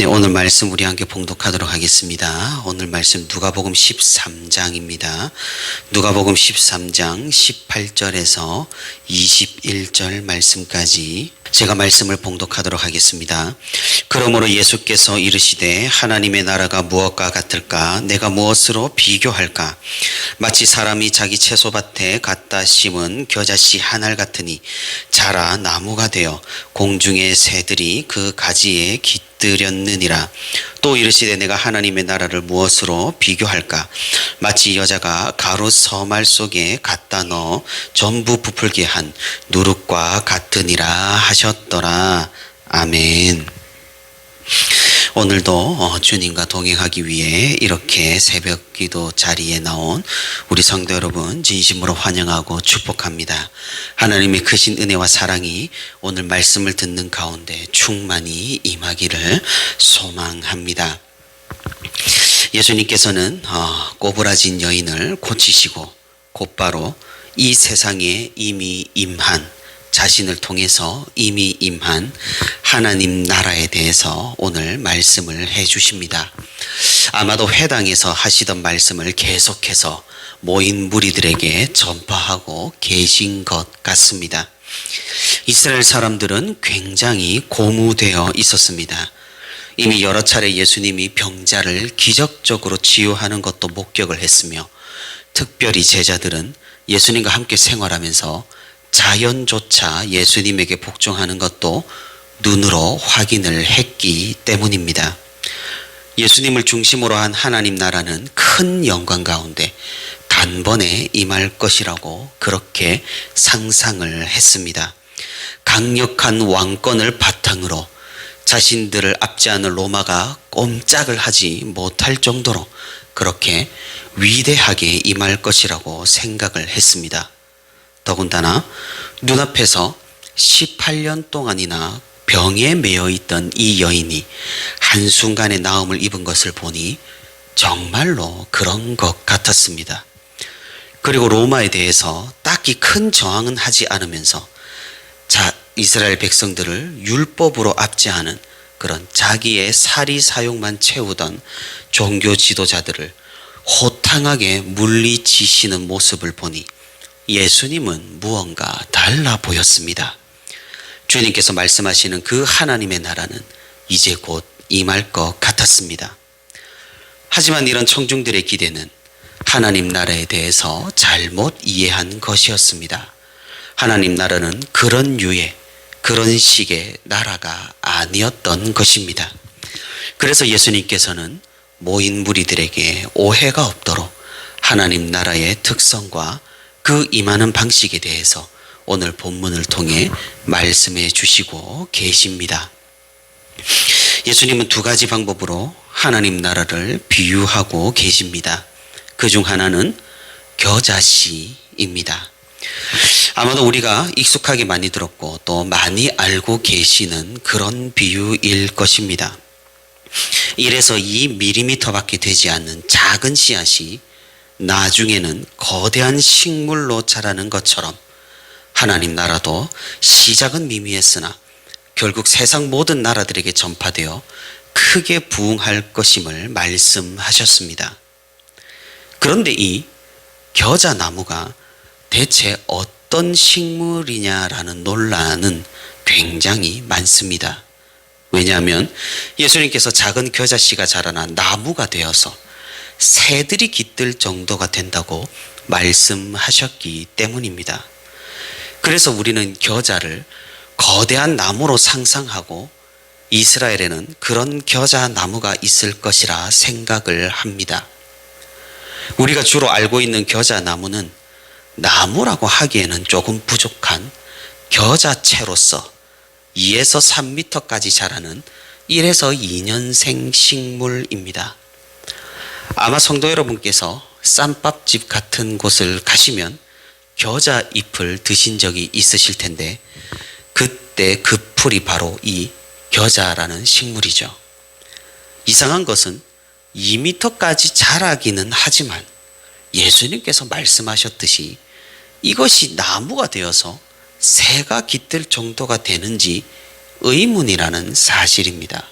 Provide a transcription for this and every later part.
오늘 말씀 우리 함께 봉독하도록 하겠습니다. 오늘 말씀 누가복음 13장입니다. 누가복음 13장 18절에서 21절 말씀까지 제가 말씀을 봉독하도록 하겠습니다. 그러므로 예수께서 이르시되 하나님의 나라가 무엇과 같을까? 내가 무엇으로 비교할까? 마치 사람이 자기 채소밭에 갖다 심은 겨자씨 한 알 같으니 자라 나무가 되어 공중의 새들이 그 가지에 깃들였느니라. 또 이르시되 내가 하나님의 나라를 무엇으로 비교할까? 마치 여자가 가루 서말 속에 갖다 넣어 전부 부풀게 한 누룩과 같으니라 하셨더라. 아멘. 오늘도 주님과 동행하기 위해 이렇게 새벽 기도 자리에 나온 우리 성도 여러분 진심으로 환영하고 축복합니다. 하나님의 크신 은혜와 사랑이 오늘 말씀을 듣는 가운데 충만히 임하기를 소망합니다. 예수님께서는 꼬부라진 여인을 고치시고 곧바로 이 세상에 이미 임한, 자신을 통해서 이미 임한 하나님 나라에 대해서 오늘 말씀을 해 주십니다. 아마도 회당에서 하시던 말씀을 계속해서 모인 무리들에게 전파하고 계신 것 같습니다. 이스라엘 사람들은 굉장히 고무되어 있었습니다. 이미 여러 차례 예수님이 병자를 기적적으로 치유하는 것도 목격을 했으며, 특별히 제자들은 예수님과 함께 생활하면서 자연조차 예수님에게 복종하는 것도 눈으로 확인을 했기 때문입니다. 예수님을 중심으로 한 하나님 나라는 큰 영광 가운데 단번에 임할 것이라고 그렇게 상상을 했습니다. 강력한 왕권을 바탕으로 자신들을 압제하는 로마가 꼼짝을 하지 못할 정도로 그렇게 위대하게 임할 것이라고 생각을 했습니다. 더군다나 눈앞에서 18년 동안이나 병에 매여 있던 이 여인이 한순간에 나음을 입은 것을 보니 정말로 그런 것 같았습니다. 그리고 로마에 대해서 딱히 큰 저항은 하지 않으면서 이스라엘 백성들을 율법으로 압제하는 그런 자기의 사리 사욕만 채우던 종교 지도자들을 호탕하게 물리치시는 모습을 보니 예수님은 무언가 달라 보였습니다. 주님께서 말씀하시는 그 하나님의 나라는 이제 곧 임할 것 같았습니다. 하지만 이런 청중들의 기대는 하나님 나라에 대해서 잘못 이해한 것이었습니다. 하나님 나라는 그런 류의, 그런 식의 나라가 아니었던 것입니다. 그래서 예수님께서는 모인 무리들에게 오해가 없도록 하나님 나라의 특성과 그 임하는 방식에 대해서 오늘 본문을 통해 말씀해 주시고 계십니다. 예수님은 두 가지 방법으로 하나님 나라를 비유하고 계십니다. 그중 하나는 겨자씨입니다. 아마도 우리가 익숙하게 많이 들었고 또 많이 알고 계시는 그런 비유일 것입니다. 1에서 2mm밖에 되지 않는 작은 씨앗이 나중에는 거대한 식물로 자라는 것처럼 하나님 나라도 시작은 미미했으나 결국 세상 모든 나라들에게 전파되어 크게 부흥할 것임을 말씀하셨습니다. 그런데 이 겨자나무가 대체 어떤 식물이냐라는 논란은 굉장히 많습니다. 왜냐하면 예수님께서 작은 겨자씨가 자라나 나무가 되어서 새들이 깃들 정도가 된다고 말씀하셨기 때문입니다. 그래서 우리는 겨자를 거대한 나무로 상상하고 이스라엘에는 그런 겨자 나무가 있을 것이라 생각을 합니다. 우리가 주로 알고 있는 겨자 나무는 나무라고 하기에는 조금 부족한 겨자채로서 2에서 3m까지 자라는 1에서 2년생 식물입니다. 아마 성도 여러분께서 쌈밥집 같은 곳을 가시면 겨자 잎을 드신 적이 있으실 텐데 그때 그 풀이 바로 이 겨자라는 식물이죠. 이상한 것은 2m까지 자라기는 하지만 예수님께서 말씀하셨듯이 이것이 나무가 되어서 새가 깃들 정도가 되는지 의문이라는 사실입니다.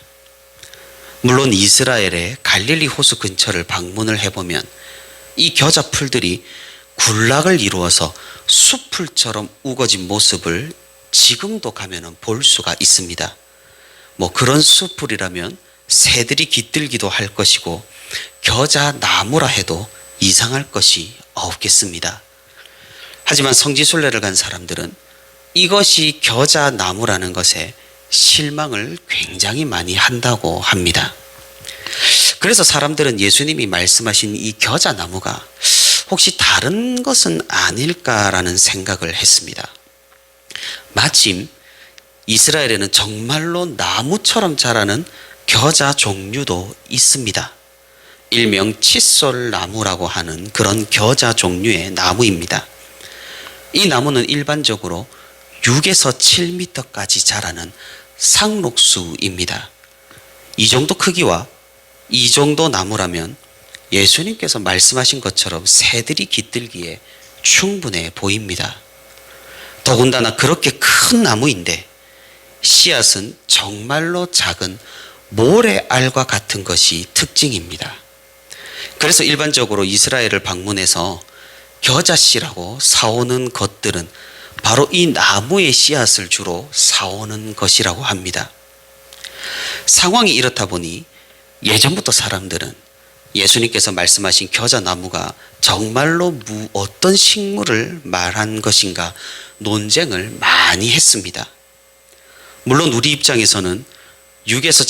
물론 이스라엘의 갈릴리 호수 근처를 방문을 해보면 이 겨자 풀들이 군락을 이루어서 숲풀처럼 우거진 모습을 지금도 가면은 볼 수가 있습니다. 뭐 그런 숲풀이라면 새들이 깃들기도 할 것이고 겨자 나무라 해도 이상할 것이 없겠습니다. 하지만 성지순례를 간 사람들은 이것이 겨자 나무라는 것에 실망을 굉장히 많이 한다고 합니다. 그래서 사람들은 예수님이 말씀하신 이 겨자 나무가 혹시 다른 것은 아닐까라는 생각을 했습니다. 마침 이스라엘에는 정말로 나무처럼 자라는 겨자 종류도 있습니다. 일명 칫솔나무라고 하는 그런 겨자 종류의 나무입니다. 이 나무는 일반적으로 6에서 7m까지 자라는 상록수입니다. 이 정도 크기와 이 정도 나무라면 예수님께서 말씀하신 것처럼 새들이 깃들기에 충분해 보입니다. 더군다나 그렇게 큰 나무인데 씨앗은 정말로 작은 모래알과 같은 것이 특징입니다. 그래서 일반적으로 이스라엘을 방문해서 겨자씨라고 사오는 것들은 바로 이 나무의 씨앗을 주로 사오는 것이라고 합니다. 상황이 이렇다 보니 예전부터 사람들은 예수님께서 말씀하신 겨자나무가 정말로 어떤 식물을 말한 것인가 논쟁을 많이 했습니다. 물론 우리 입장에서는 6에서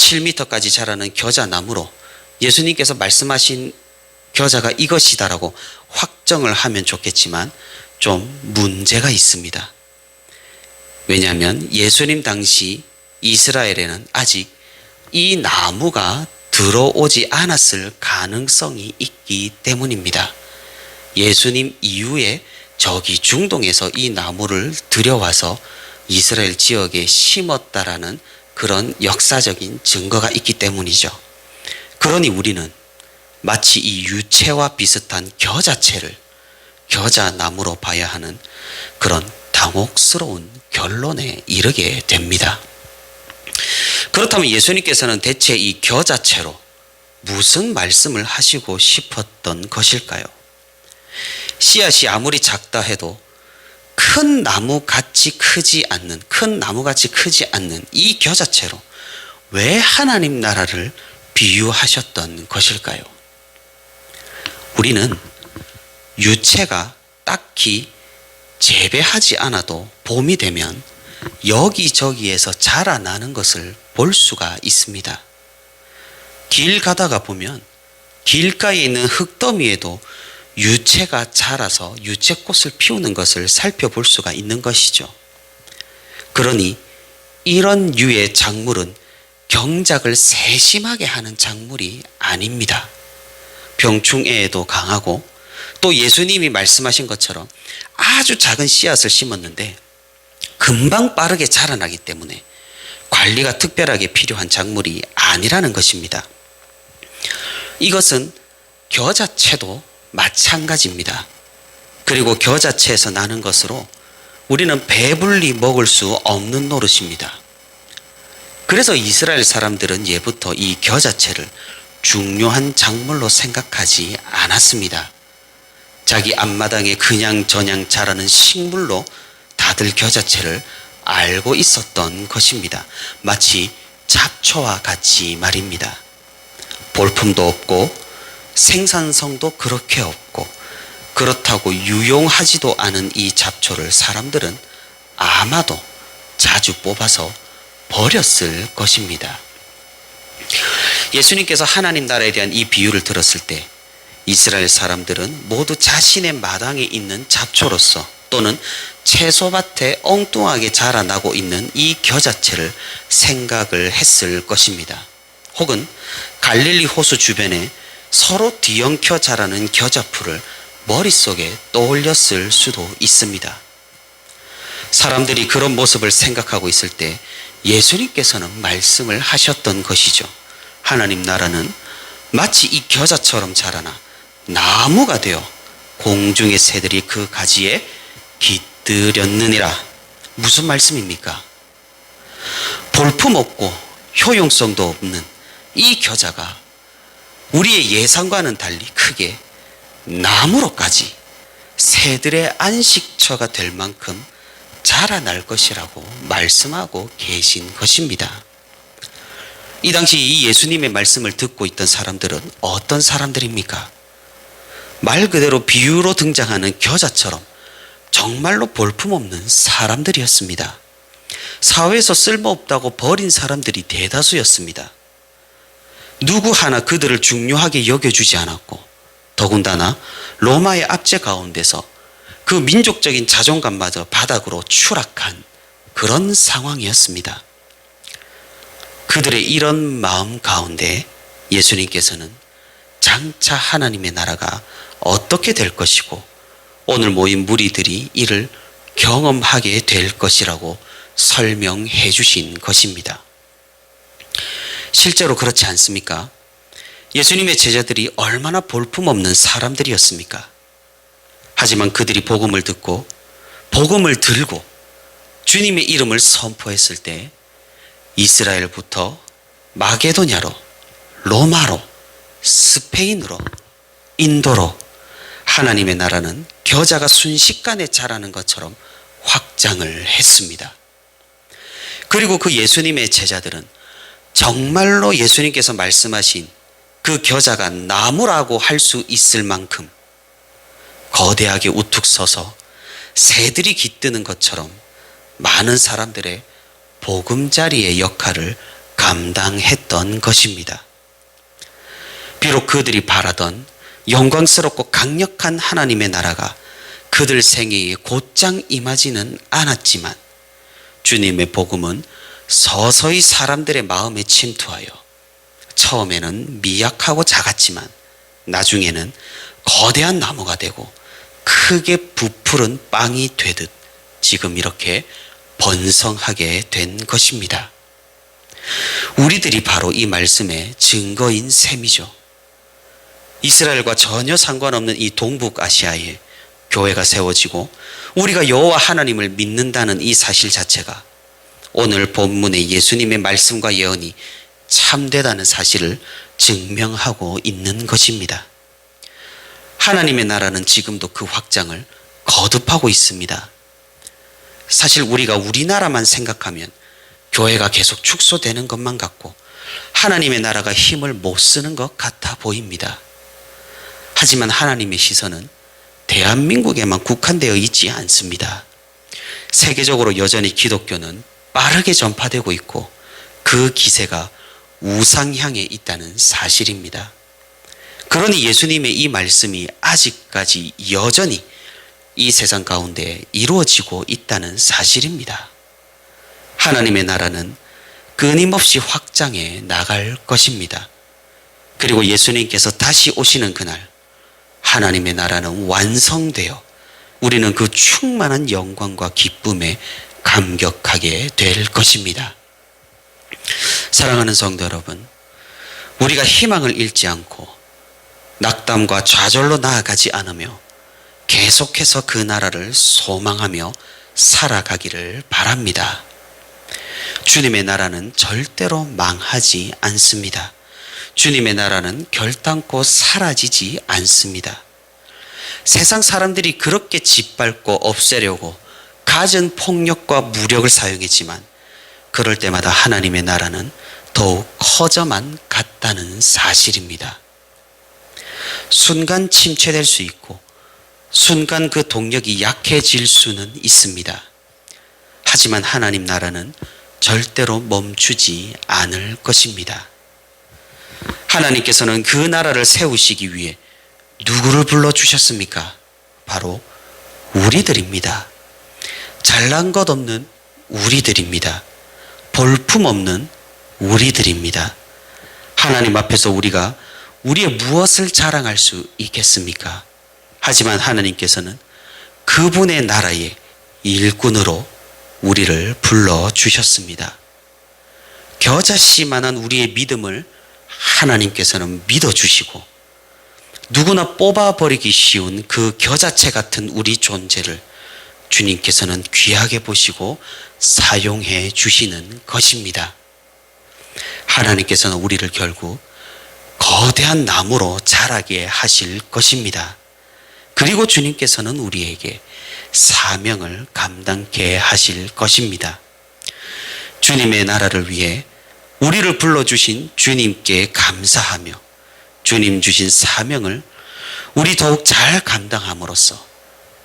7m까지 자라는 겨자나무로 예수님께서 말씀하신 겨자가 이것이다라고 확정을 하면 좋겠지만 좀 문제가 있습니다. 왜냐하면 예수님 당시 이스라엘에는 아직 이 나무가 들어오지 않았을 가능성이 있기 때문입니다. 예수님 이후에 저기 중동에서 이 나무를 들여와서 이스라엘 지역에 심었다라는 그런 역사적인 증거가 있기 때문이죠. 그러니 우리는 마치 이 유채와 비슷한 겨자채를 겨자나무로 봐야 하는 그런 당혹스러운 결론에 이르게 됩니다. 그렇다면 예수님께서는 대체 이 겨자채로 무슨 말씀을 하시고 싶었던 것일까요? 씨앗이 아무리 작다 해도 큰 나무같이 크지 않는 이 겨자채로 왜 하나님 나라를 비유하셨던 것일까요? 우리는 유채가 딱히 재배하지 않아도 봄이 되면 여기저기에서 자라나는 것을 볼 수가 있습니다. 길 가다가 보면 길가에 있는 흙더미에도 유채가 자라서 유채꽃을 피우는 것을 살펴볼 수가 있는 것이죠. 그러니 이런 류의 작물은 경작을 세심하게 하는 작물이 아닙니다. 병충해에도 강하고 또 예수님이 말씀하신 것처럼 아주 작은 씨앗을 심었는데 금방 빠르게 자라나기 때문에 관리가 특별하게 필요한 작물이 아니라는 것입니다. 이것은 겨자채도 마찬가지입니다. 그리고 겨자채에서 나는 것으로 우리는 배불리 먹을 수 없는 노릇입니다. 그래서 이스라엘 사람들은 예부터 이 겨자채를 중요한 작물로 생각하지 않았습니다. 자기 앞마당에 그냥저냥 자라는 식물로 다들 겨자채를 알고 있었던 것입니다. 마치 잡초와 같이 말입니다. 볼품도 없고 생산성도 그렇게 없고 그렇다고 유용하지도 않은 이 잡초를 사람들은 아마도 자주 뽑아서 버렸을 것입니다. 예수님께서 하나님 나라에 대한 이 비유를 들었을 때 이스라엘 사람들은 모두 자신의 마당에 있는 잡초로서 또는 채소밭에 엉뚱하게 자라나고 있는 이 겨자채를 생각을 했을 것입니다. 혹은 갈릴리 호수 주변에 서로 뒤엉켜 자라는 겨자풀을 머릿속에 떠올렸을 수도 있습니다. 사람들이 그런 모습을 생각하고 있을 때 예수님께서는 말씀을 하셨던 것이죠. 하나님 나라는 마치 이 겨자처럼 자라나 나무가 되어 공중의 새들이 그 가지에 깃들였느니라. 무슨 말씀입니까? 볼품 없고 효용성도 없는 이 겨자가 우리의 예상과는 달리 크게 나무로까지 새들의 안식처가 될 만큼 자라날 것이라고 말씀하고 계신 것입니다. 이 당시 이 예수님의 말씀을 듣고 있던 사람들은 어떤 사람들입니까? 말 그대로 비유로 등장하는 겨자처럼 정말로 볼품없는 사람들이었습니다. 사회에서 쓸모없다고 버린 사람들이 대다수였습니다. 누구 하나 그들을 중요하게 여겨주지 않았고, 더군다나 로마의 압제 가운데서 그 민족적인 자존감마저 바닥으로 추락한 그런 상황이었습니다. 그들의 이런 마음 가운데 예수님께서는 장차 하나님의 나라가 어떻게 될 것이고 오늘 모인 무리들이 이를 경험하게 될 것이라고 설명해 주신 것입니다. 실제로 그렇지 않습니까? 예수님의 제자들이 얼마나 볼품없는 사람들이었습니까? 하지만 그들이 복음을 듣고 복음을 들고 주님의 이름을 선포했을 때 이스라엘부터 마게도냐로, 로마로, 스페인으로, 인도로 하나님의 나라는 겨자가 순식간에 자라는 것처럼 확장을 했습니다. 그리고 그 예수님의 제자들은 정말로 예수님께서 말씀하신 그 겨자가 나무라고 할 수 있을 만큼 거대하게 우뚝 서서 새들이 깃드는 것처럼 많은 사람들의 보금자리의 역할을 감당했던 것입니다. 비록 그들이 바라던 영광스럽고 강력한 하나님의 나라가 그들 생애에 곧장 임하지는 않았지만 주님의 복음은 서서히 사람들의 마음에 침투하여 처음에는 미약하고 작았지만 나중에는 거대한 나무가 되고 크게 부풀은 빵이 되듯 지금 이렇게 번성하게 된 것입니다. 우리들이 바로 이 말씀의 증거인 셈이죠. 이스라엘과 전혀 상관없는 이 동북아시아에 교회가 세워지고 우리가 여호와 하나님을 믿는다는 이 사실 자체가 오늘 본문의 예수님의 말씀과 예언이 참되다는 사실을 증명하고 있는 것입니다. 하나님의 나라는 지금도 그 확장을 거듭하고 있습니다. 사실 우리가 우리나라만 생각하면 교회가 계속 축소되는 것만 같고 하나님의 나라가 힘을 못 쓰는 것 같아 보입니다. 하지만 하나님의 시선은 대한민국에만 국한되어 있지 않습니다. 세계적으로 여전히 기독교는 빠르게 전파되고 있고 그 기세가 우상향에 있다는 사실입니다. 그러니 예수님의 이 말씀이 아직까지 여전히 이 세상 가운데 이루어지고 있다는 사실입니다. 하나님의 나라는 끊임없이 확장해 나갈 것입니다. 그리고 예수님께서 다시 오시는 그날 하나님의 나라는 완성되어 우리는 그 충만한 영광과 기쁨에 감격하게 될 것입니다. 사랑하는 성도 여러분, 우리가 희망을 잃지 않고 낙담과 좌절로 나아가지 않으며 계속해서 그 나라를 소망하며 살아가기를 바랍니다. 주님의 나라는 절대로 망하지 않습니다. 주님의 나라는 결단코 사라지지 않습니다. 세상 사람들이 그렇게 짓밟고 없애려고 갖은 폭력과 무력을 사용했지만 그럴 때마다 하나님의 나라는 더욱 커져만 갔다는 사실입니다. 순간 침체될 수 있고 순간 그 동력이 약해질 수는 있습니다. 하지만 하나님 나라는 절대로 멈추지 않을 것입니다. 하나님께서는 그 나라를 세우시기 위해 누구를 불러주셨습니까? 바로 우리들입니다. 잘난 것 없는 우리들입니다. 볼품없는 우리들입니다. 하나님 앞에서 우리가 우리의 무엇을 자랑할 수 있겠습니까? 하지만 하나님께서는 그분의 나라의 일꾼으로 우리를 불러주셨습니다. 겨자씨만한 우리의 믿음을 하나님께서는 믿어주시고 누구나 뽑아버리기 쉬운 그 겨자채 같은 우리 존재를 주님께서는 귀하게 보시고 사용해 주시는 것입니다. 하나님께서는 우리를 결국 거대한 나무로 자라게 하실 것입니다. 그리고 주님께서는 우리에게 사명을 감당케 하실 것입니다. 주님의 나라를 위해 우리를 불러주신 주님께 감사하며 주님 주신 사명을 우리 더욱 잘 감당함으로써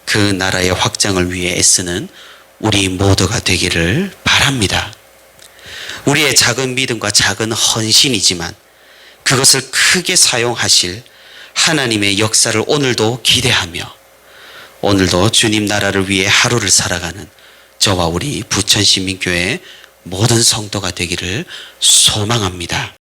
그 나라의 확장을 위해 애쓰는 우리 모두가 되기를 바랍니다. 우리의 작은 믿음과 작은 헌신이지만 그것을 크게 사용하실 하나님의 역사를 오늘도 기대하며 오늘도 주님 나라를 위해 하루를 살아가는 저와 우리 부천시민교회 모든 성도가 되기를 소망합니다.